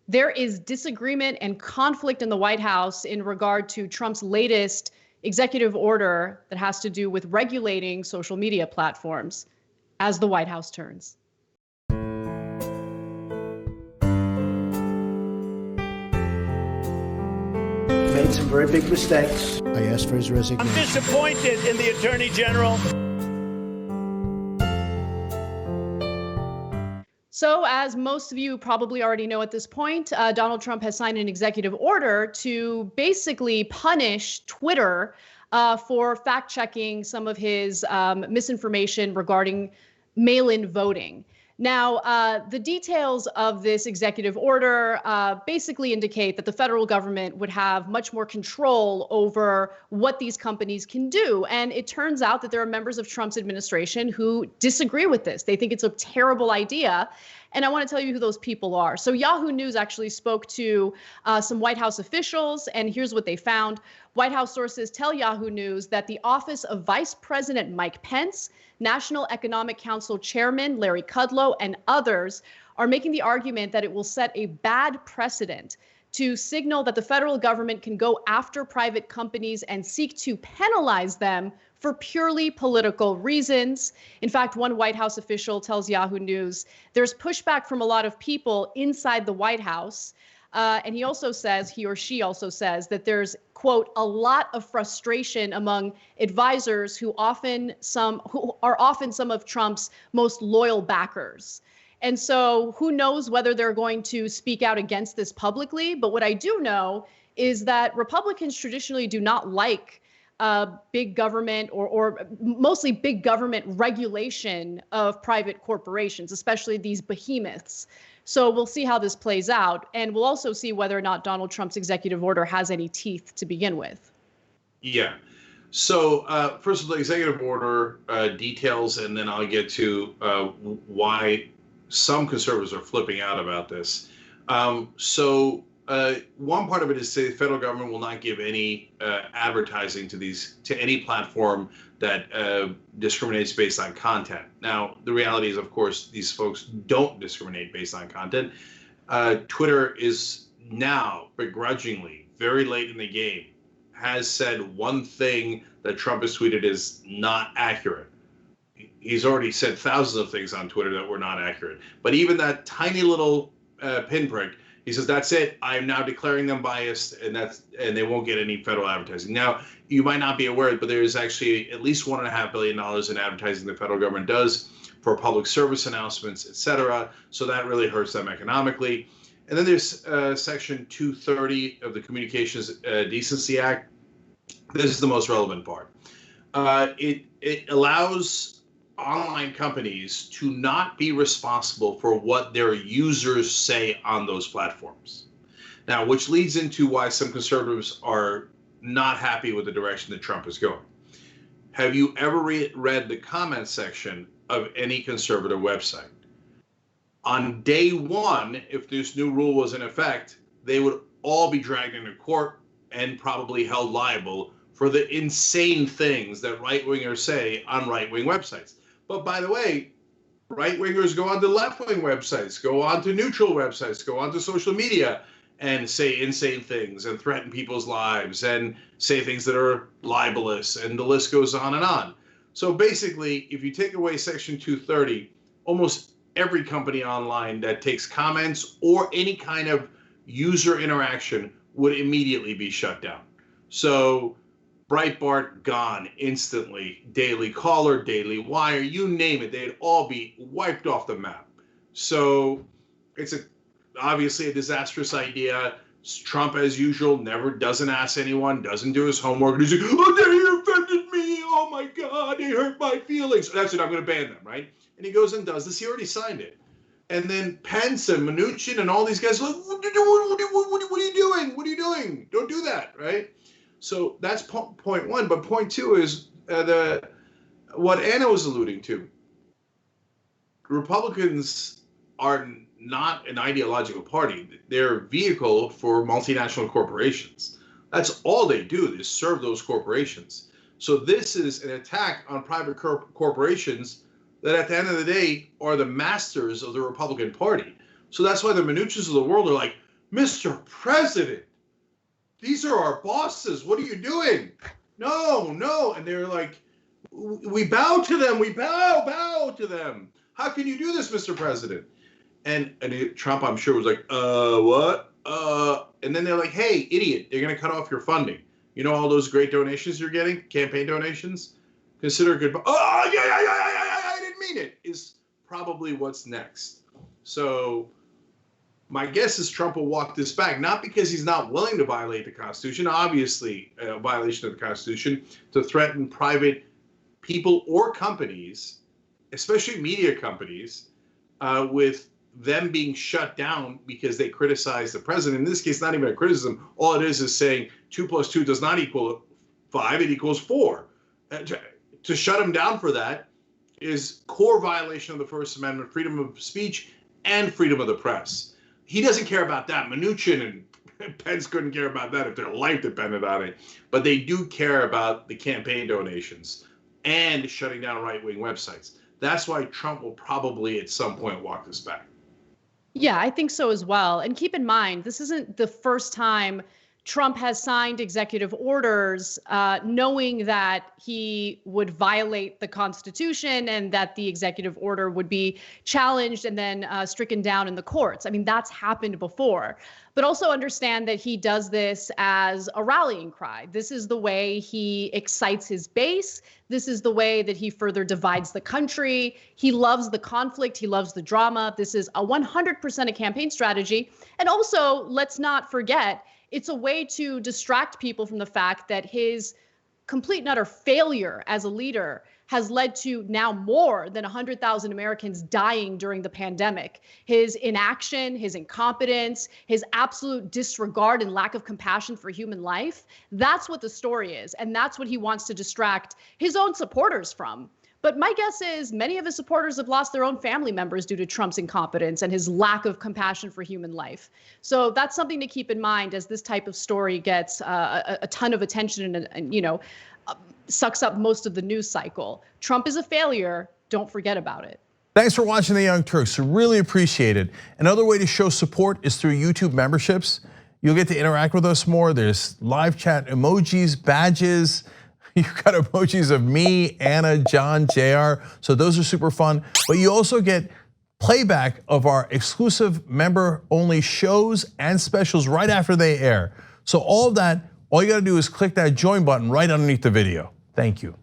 there is disagreement and conflict in the White House in regard to Trump's latest executive order that has to do with regulating social media platforms as the White House turns. Made some very big mistakes. I asked for his resignation. I'm disappointed in the Attorney General. So, as most of you probably already know at this point, Donald Trump has signed an executive order to basically punish Twitter for fact-checking some of his misinformation regarding mail-in voting. Now, the details of this executive order basically indicate that the federal government would have much more control over what these companies can do. And it turns out that there are members of Trump's administration who disagree with this. They think it's a terrible idea. And I want to tell you who those people are. So Yahoo News actually spoke to some White House officials, and here's what they found. White House sources tell Yahoo News that the office of Vice President Mike Pence, National Economic Council Chairman Larry Kudlow, and others are making the argument that it will set a bad precedent to signal that the federal government can go after private companies and seek to penalize them for purely political reasons. In fact, one White House official tells Yahoo News there's pushback from a lot of people inside the White House. And he or she also says that there's, quote, a lot of frustration among advisors who are often some of Trump's most loyal backers. And so who knows whether they're going to speak out against this publicly. But what I do know is that Republicans traditionally do not like big government or mostly big government regulation of private corporations, especially these behemoths. So we'll see how this plays out. And we'll also see whether or not Donald Trump's executive order has any teeth to begin with. Yeah. So first of all, the executive order details, and then I'll get to why some conservatives are flipping out about this. One part of it is the federal government will not give any advertising to any platform that discriminates based on content. Now, the reality is, of course, these folks don't discriminate based on content. Twitter is now begrudgingly, very late in the game, has said one thing that Trump has tweeted is not accurate. He's already said thousands of things on Twitter that were not accurate. But even that tiny little pinprick, he says, that's it. I am now declaring them biased, and they won't get any federal advertising. Now, you might not be aware, but there is actually at least $1.5 billion in advertising the federal government does for public service announcements, et cetera. So that really hurts them economically. And then there's Section 230 of the Communications Decency Act. This is the most relevant part. It allows online companies to not be responsible for what their users say on those platforms. Now, which leads into why some conservatives are not happy with the direction that Trump is going. Have you ever read the comment section of any conservative website? On day one, if this new rule was in effect, they would all be dragged into court and probably held liable for the insane things that right-wingers say on right-wing websites. But by the way, right-wingers go onto left-wing websites, go onto neutral websites, go onto social media and say insane things and threaten people's lives and say things that are libelous, and the list goes on and on. So basically, if you take away Section 230, almost every company online that takes comments or any kind of user interaction would immediately be shut down. So Breitbart gone instantly, Daily Caller, Daily Wire, you name it, they'd all be wiped off the map. So it's obviously a disastrous idea. Trump, as usual, doesn't ask anyone, doesn't do his homework. He's like, oh, they offended me. Oh my God, they hurt my feelings. That's it, I'm going to ban them, right? And he goes and does this. He already signed it. And then Pence and Mnuchin and all these guys are like, what are you doing? What are you doing? Don't do that, right? So that's point one. But point two is what Anna was alluding to. Republicans are not an ideological party. They're a vehicle for multinational corporations. That's all they do is serve those corporations. So this is an attack on private corporations that at the end of the day are the masters of the Republican Party. So that's why the Mnuchins of the world are like, Mr. President, these are our bosses. What are you doing? No, no. And they're like, we bow to them. We bow to them. How can you do this, Mr. President? And Trump, I'm sure, was like, what? And then they're like, hey, idiot, they're going to cut off your funding. You know all those great donations you're getting, campaign donations? Consider a goodbye. Oh, yeah, I didn't mean it, is probably what's next. So my guess is Trump will walk this back, not because he's not willing to violate the Constitution, obviously a violation of the Constitution, to threaten private people or companies, especially media companies, with them being shut down because they criticize the president. In this case, not even a criticism. All it is saying 2 + 2 does not equal 5, it equals 4. To shut him down for that is core violation of the First Amendment, freedom of speech, and freedom of the press. He doesn't care about that. Mnuchin and Pence couldn't care about that if their life depended on it. But they do care about the campaign donations and shutting down right-wing websites. That's why Trump will probably at some point walk this back. Yeah, I think so as well. And keep in mind, this isn't the first time Trump has signed executive orders knowing that he would violate the Constitution and that the executive order would be challenged and then stricken down in the courts. I mean, that's happened before. But also understand that he does this as a rallying cry. This is the way he excites his base. This is the way that he further divides the country. He loves the conflict. He loves the drama. This is a 100% a campaign strategy. And also, let's not forget, it's a way to distract people from the fact that his complete and utter failure as a leader has led to now more than 100,000 Americans dying during the pandemic. His inaction, his incompetence, his absolute disregard and lack of compassion for human life, that's what the story is. And that's what he wants to distract his own supporters from. But my guess is many of his supporters have lost their own family members due to Trump's incompetence and his lack of compassion for human life. So that's something to keep in mind as this type of story gets a ton of attention and sucks up most of the news cycle. Trump is a failure. Don't forget about it. Thanks for watching The Young Turks. Really appreciate it. Another way to show support is through YouTube memberships. You'll get to interact with us more. There's live chat emojis, badges. You've got emojis of me, Anna, John, JR. So those are super fun. But you also get playback of our exclusive member-only shows and specials right after they air. So all of that, all you gotta do is click that join button right underneath the video. Thank you.